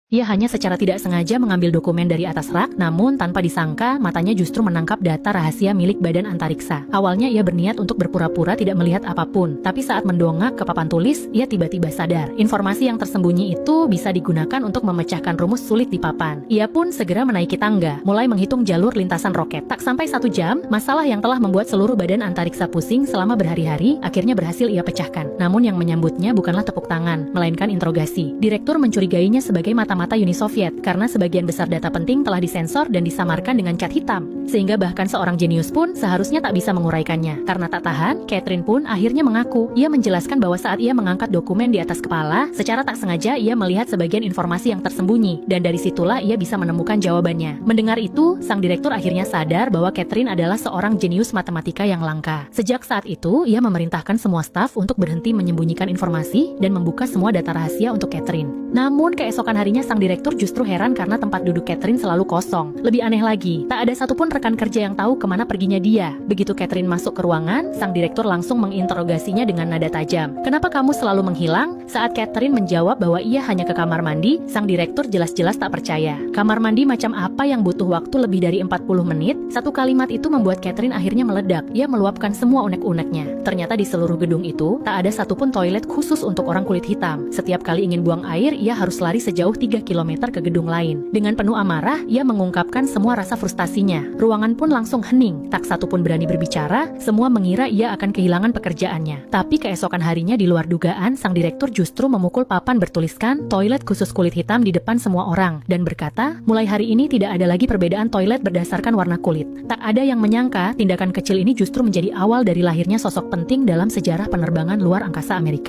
Ia hanya secara tidak sengaja mengambil dokumen dari atas rak, namun tanpa disangka matanya justru menangkap data rahasia milik Badan Antariksa. Awalnya ia berniat untuk berpura-pura tidak melihat apapun, tapi saat mendongak ke papan tulis, ia tiba-tiba sadar. Informasi yang tersembunyi itu bisa digunakan untuk memecahkan rumus sulit di papan. Ia pun segera menaiki tangga, mulai menghitung jalur lintasan roket. Tak sampai 1 jam, masalah yang telah membuat seluruh Badan Antariksa pusing selama berhari-hari, akhirnya berhasil ia pecahkan. Namun yang menyambutnya bukanlah tepuk tangan, melainkan interogasi. Direktur mencurigainya sebagai mata Uni Soviet karena sebagian besar data penting telah disensor dan disamarkan dengan cat hitam, sehingga bahkan seorang jenius pun seharusnya tak bisa menguraikannya. Karena tak tahan, Catherine pun akhirnya mengaku. Ia menjelaskan bahwa saat ia mengangkat dokumen di atas kepala, secara tak sengaja ia melihat sebagian informasi yang tersembunyi, dan dari situlah ia bisa menemukan jawabannya. Mendengar itu, sang direktur akhirnya sadar bahwa Catherine adalah seorang jenius matematika yang langka. Sejak saat itu, ia memerintahkan semua staf untuk berhenti menyembunyikan informasi dan membuka semua data rahasia untuk Catherine. Namun keesokan harinya sang direktur justru heran karena tempat duduk Catherine selalu kosong. Lebih aneh lagi, tak ada satupun rekan kerja yang tahu kemana perginya dia. Begitu Catherine masuk ke ruangan, sang direktur langsung menginterogasinya dengan nada tajam. "Kenapa kamu selalu menghilang?" Saat Catherine menjawab bahwa ia hanya ke kamar mandi, sang direktur jelas-jelas tak percaya. Kamar mandi macam apa yang butuh waktu lebih dari 40 menit? Satu kalimat itu membuat Catherine akhirnya meledak. Ia meluapkan semua unek-uneknya. Ternyata di seluruh gedung itu, tak ada satupun toilet khusus untuk orang kulit hitam. Setiap kali ingin buang air, ia harus lari sejauh 3 km ke gedung lain. Dengan penuh amarah, ia mengungkapkan semua rasa frustasinya. Ruangan pun langsung hening. Tak satu pun berani berbicara, semua mengira ia akan kehilangan pekerjaannya. Tapi keesokan harinya di luar dugaan, sang direktur justru memukul papan bertuliskan toilet khusus kulit hitam di depan semua orang, dan berkata, mulai hari ini tidak ada lagi perbedaan toilet berdasarkan warna kulit. Tak ada yang menyangka, tindakan kecil ini justru menjadi awal dari lahirnya sosok penting dalam sejarah penerbangan luar angkasa Amerika.